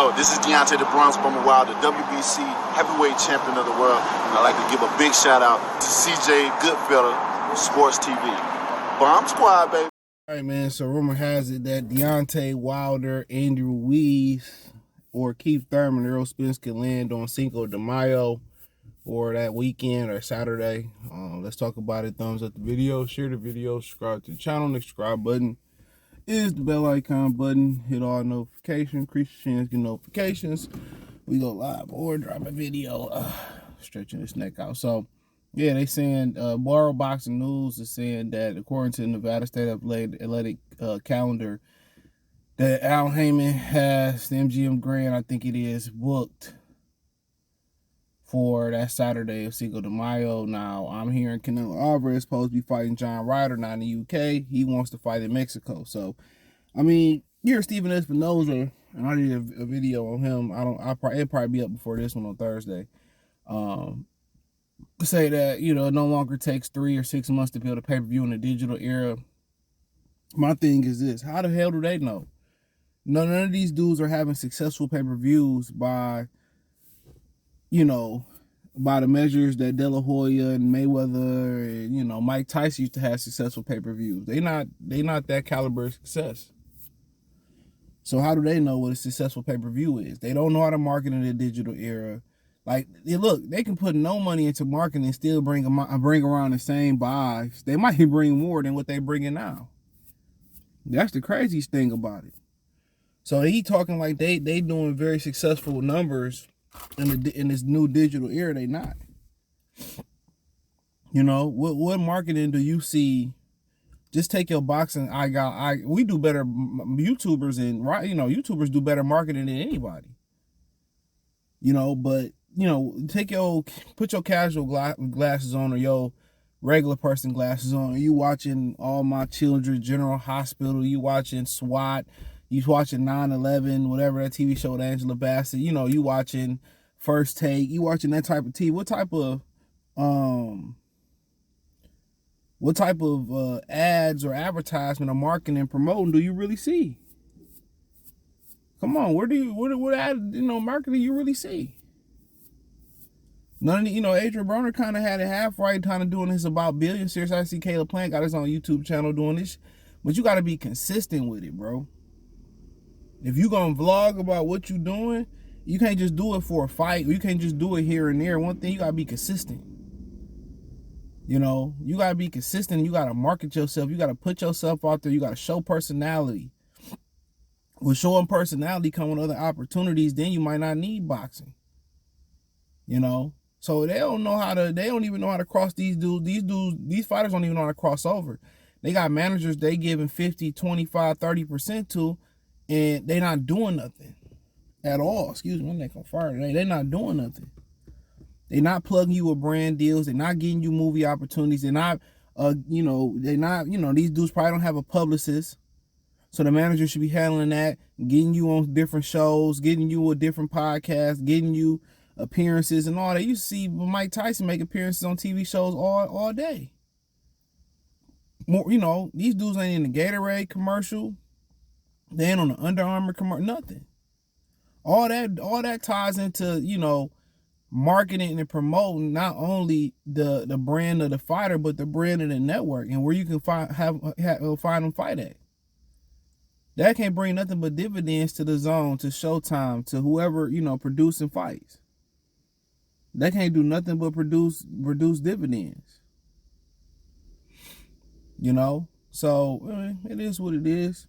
Yo, this is Deontay the Bronx Bummer Wild, the WBC heavyweight champion of the world. And I'd like to give a big shout out to CJ Goodfellow, Sports TV. Bomb Squad, baby. All right, man, so rumor has it that Deontay Wilder, Andy Ruiz, or Keith Thurman, Earl Spence can land on Cinco de Mayo or that weekend or Saturday. Let's talk about it. Thumbs up the video, share the video, subscribe to the channel. The subscribe button is the bell icon button. Hit all notifications, increase your chance to get notifications. We go live or drop a video. Stretching this neck out. So, yeah, they saying, Borrow Boxing News is saying that according to the Nevada State Athletic calendar, that Al Heyman has the MGM Grand, I think it is, booked for that Saturday of Cinco de Mayo. Now, I'm hearing Canelo Alvarez is supposed to be fighting John Ryder, not in the UK. He wants to fight in Mexico. So, I mean, you're Stephen Espinoza, and I did a video on him. It'll probably be up before this one on Thursday. Say that, you know, it no longer takes 3 or 6 months to build a pay-per-view in the digital era. My thing is this: how the hell do they know? None of these dudes are having successful pay-per-views by, you know, by the measures that De La Hoya and Mayweather and, you know, Mike Tyson used to have successful pay-per-views. They not that caliber of success. So how do they know what a successful pay-per-view is? They don't know how to market in the digital era. Like, look, they can put no money into marketing and still bring around the same buys. They might bring more than what they bring in now. That's the craziest thing about it. So he talking like they doing very successful numbers in this new digital era. They not. You know, what marketing do you see? Just take your boxing. We do better. YouTubers and, you know, YouTubers do better marketing than anybody. You know, but, you know, put your casual glasses on or your regular person glasses on. You watching All My Children, General Hospital. You watching SWAT. You watching 9/11, whatever that TV show with Angela Bassett. You know, you watching First Take. You watching that type of TV. What type of ads or advertisement or marketing and promoting do you really see? Come on, what ad, you know, marketing you really see? None of the, you know, Adrian Broner kind of had it half right, kind of doing this about billions. Seriously, I see Caleb Plant got his own YouTube channel doing this, but you got to be consistent with it, bro. If you gonna vlog about what you doing, you can't just do it for a fight. You can't just do it here and there. One thing, you gotta be consistent. You know, you gotta be consistent. You gotta market yourself. You gotta put yourself out there. You gotta show personality. With showing personality come with other opportunities, then you might not need boxing. You know? So they don't even know how to cross these dudes. These fighters don't even know how to cross over. They got managers they giving 50, 25, 30% to, and they not doing nothing at all. Excuse me, my neck on fire today. They not doing nothing. They not plugging you with brand deals. They're not getting you movie opportunities. They're not, you know, these dudes probably don't have a publicist. So the manager should be handling that, getting you on different shows, getting you a different podcast, getting you appearances and all that. You see Mike Tyson make appearances on TV shows all day. More, you know, these dudes ain't in the Gatorade commercial. They ain't on the Under Armour commercial, nothing. All that ties into, you know, marketing and promoting not only the brand of the fighter, but the brand of the network and where you can find them fight at. That can't bring nothing but dividends to the zone, to Showtime, to whoever, you know, producing fights. That can't do nothing but produce dividends. You know? So, it is what it is.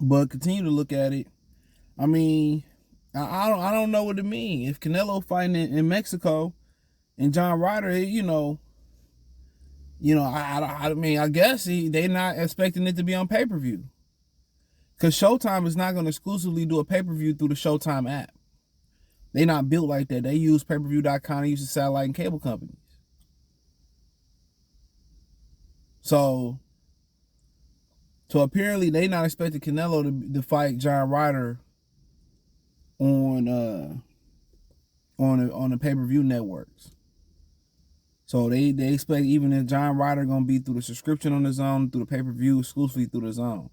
But continue to look at it. I mean, I don't know what it means. If Canelo fighting in Mexico and John Ryder, you know, I mean, I guess they not expecting it to be on pay-per-view. Because Showtime is not going to exclusively do a pay-per-view through the Showtime app. They not built like that. They use pay-per-view.com. They use the satellite and cable companies. So apparently they not expecting Canelo to fight John Ryder on the pay-per-view networks. So they expect even if John Ryder gonna be through the subscription on the zone, through the pay-per-view, exclusively through the zone.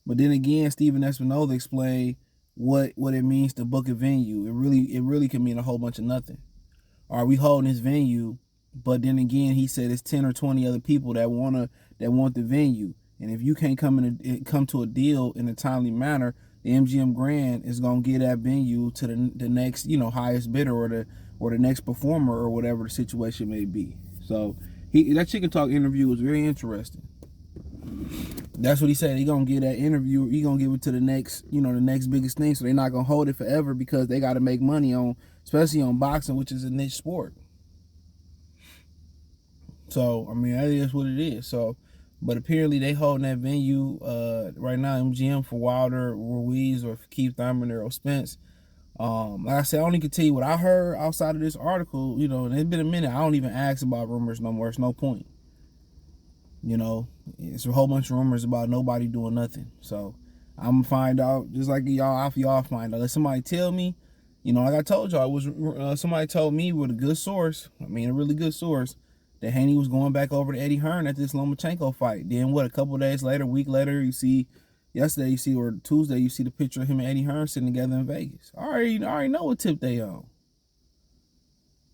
But then again, Stephen Espinoza explained what it means to book a venue. It really can mean a whole bunch of nothing. Are we holding this venue? But then again, he said it's 10 or 20 other people that want the venue. And if you can't come to a deal in a timely manner, the MGM Grand is gonna give that venue to the next, highest bidder or the next performer or whatever the situation may be. So that Chicken Talk interview was very interesting. That's what he said. He gonna give that interview. He gonna give it to the next biggest thing. So they're not gonna hold it forever because they got to make money especially on boxing, which is a niche sport. So I mean, that is what it is. So, but apparently they holding that venue right now, MGM, for Wilder, Ruiz, or Keith Thurman or Spence. Like I said, I only can tell you what I heard outside of this article. And it's been a minute. I don't even ask about rumors no more. It's no point. It's a whole bunch of rumors about nobody doing nothing. So I'm gonna find out just like y'all find out. Let somebody tell me. Like I told y'all, it was somebody told me with a good source. I mean, a really good source, that Haney was going back over to Eddie Hearn at this Lomachenko fight. Then what? A couple of days later, a week later, or Tuesday, you see the picture of him and Eddie Hearn sitting together in Vegas. I already know what tip they on.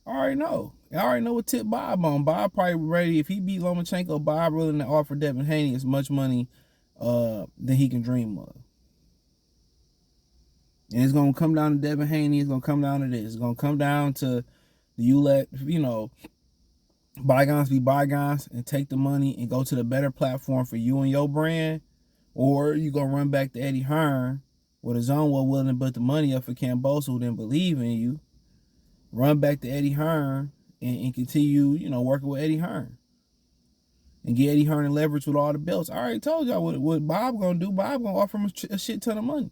I already know what tip Bob on. Bob probably ready. If he beat Lomachenko, Bob willing to offer Devin Haney as much money than he can dream of. And it's going to come down to Devin Haney. It's going to come down to this. It's going to come down to you let, bygones be bygones and take the money and go to the better platform for you and your brand, or you going to run back to Eddie Hearn with his own willing to put the money up for Cambosa, who didn't believe in you. Run back to Eddie Hearn and continue, working with Eddie Hearn. And get Eddie Hearn and leverage with all the belts. I already told y'all what Bob going to do. Bob going to offer him a shit ton of money.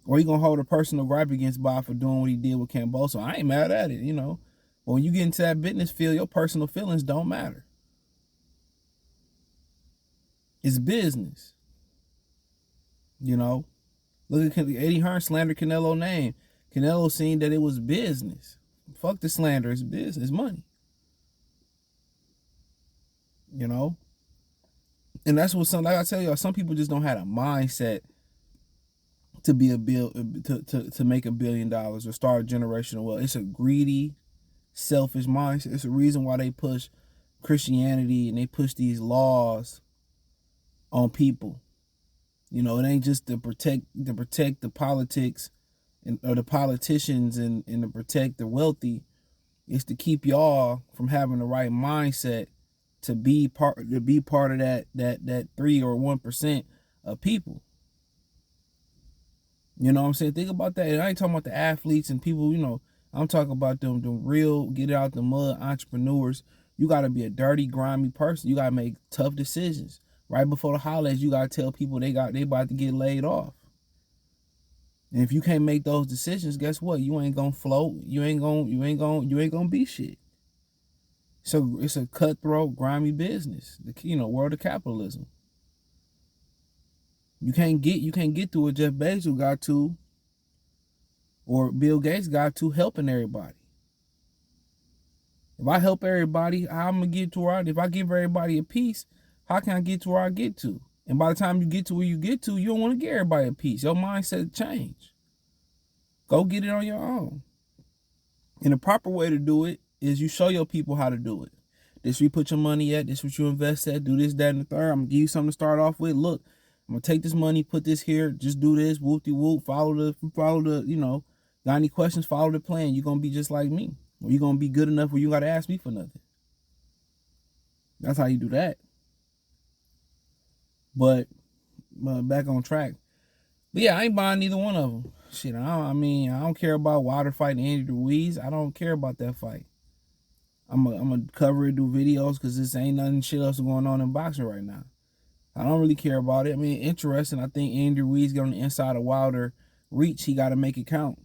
Or he going to hold a personal gripe against Bob for doing what he did with Cambosa. I ain't mad at it, But when you get into that business field, your personal feelings don't matter. It's business. Look at Eddie Hearn slander Canelo name. Canelo seen that it was business. Fuck the slander. It's business. It's money. And that's what like I tell y'all, some people just don't have a mindset to be to make $1 billion or start a generational wealth. It's a greedy, selfish mindset. It's a reason why they push Christianity and they push these laws on people. It ain't just to protect the politics or the politicians and to protect the wealthy. It's to keep y'all from having the right mindset to be part of that 3 or 1% of people. You know what I'm saying? Think about that. And I ain't talking about the athletes and people, I'm talking about them real get out the mud entrepreneurs. You got to be a dirty, grimy person. You got to make tough decisions. Right before the holidays, you got to tell people they about to get laid off. And if you can't make those decisions, guess what? You ain't going to float. You ain't going to be shit. So it's a cutthroat, grimy business. World of capitalism. You can't get to what Jeff Bezos got to, or Bill Gates got to, helping everybody. If I help everybody, how I'm gonna get to where if I give everybody a piece, how can I get to where I get to? And by the time you get to where you get to, you don't want to give everybody a piece. Your mindset change. Go get it on your own. And the proper way to do it is you show your people how to do it. This where you put your money at. This what you invest at. Do this, that, and the third. I'm gonna give you something to start off with. Look, I'm gonna take this money, put this here. Just do this. Whoop-de-whoop. Follow the. Got any questions? Follow the plan. You're gonna be just like me. Or you're gonna be good enough where you gotta ask me for nothing. That's how you do that. But back on track. But yeah, I ain't buying neither one of them. Shit, I don't care about Wilder fighting Andy Ruiz. I don't care about that fight. I'm gonna cover it, do videos, because this ain't nothing shit else going on in boxing right now. I don't really care about it. I mean, interesting. I think Andy Ruiz get on the inside of Wilder reach. He got to make it count,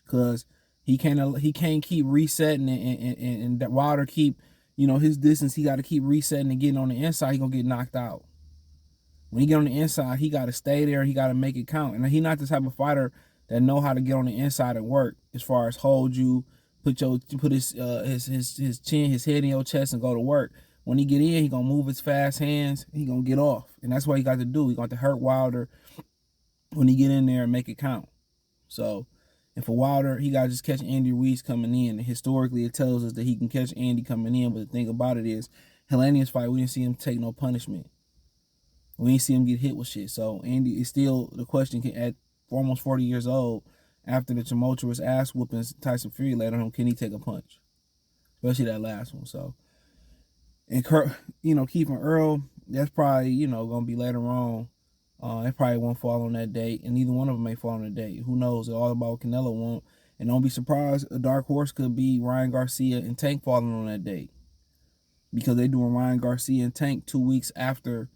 because he can't keep resetting and that Wilder keep his distance. He got to keep resetting and getting on the inside. He gonna get knocked out. When he get on the inside, he got to stay there. He got to make it count. And he not the type of fighter that know how to get on the inside and work, as far as hold you, put his chin, his head in your chest and go to work. When he get in, he gonna move his fast hands. He gonna get off, and that's what he got to do. He got to hurt Wilder when he get in there and make it count. So, and for Wilder, he got to just catch Andy Ruiz coming in. And historically, it tells us that he can catch Andy coming in. But the thing about it is, Helenius fight, we didn't see him take no punishment. We didn't see him get hit with shit. So Andy is still the question: at almost 40 years old, after the tumultuous ass whoopings Tyson Fury laid on him, can he take a punch? Especially that last one. So, and Keith and Earl, that's probably gonna be later on. It probably won't fall on that date, and neither one of them may fall on the date. Who knows? It's all about what Canelo won't. And don't be surprised, a dark horse could be Ryan Garcia and Tank falling on that date, because they're doing Ryan Garcia and Tank 2 weeks after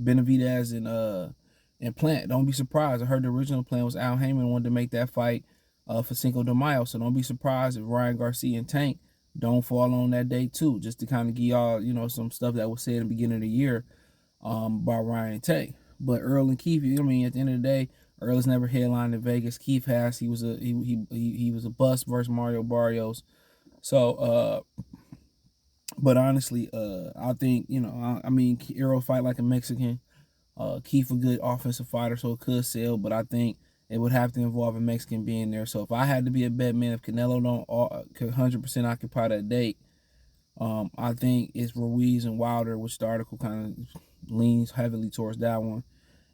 Benavidez and Plant. Don't be surprised. I heard the original plan was Al Heyman wanted to make that fight for Cinco de Mayo, so don't be surprised if Ryan Garcia and Tank don't fall on that date too, just to kind of give y'all some stuff that was said in the beginning of the year by Ryan and Tank. But Earl and Keith, at the end of the day, Earl has never headlined in Vegas. Keith has. He was a bust versus Mario Barrios. So but honestly, I think Earl fight like a Mexican. Keith a good offensive fighter, so it could sell, but I think it would have to involve a Mexican being there. So if I had to be a bet man, if Canelo don't 100% occupy that date, I think it's Ruiz and Wilder, which the article kind of leans heavily towards that one.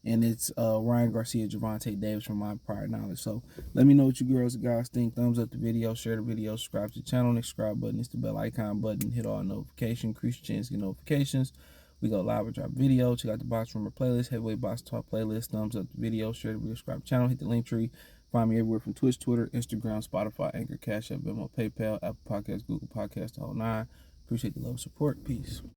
And it's Ryan Garcia, Gervonta Davis from my prior knowledge. So let me know what you girls and guys think. Thumbs up the video, share the video, subscribe to the channel. Next subscribe button is the bell icon button. Hit all notifications, increase your chance to get notifications. We go live or drop video. Check out the Box Rumor playlist, Heavyweight Box Talk playlist. Thumbs up the video, share the video, subscribe to the channel. Hit the link tree. Find me everywhere from Twitch, Twitter, Instagram, Spotify, Anchor, Cash App, Venmo, PayPal, Apple Podcasts, Google Podcasts, the whole nine. Appreciate the love and support. Peace.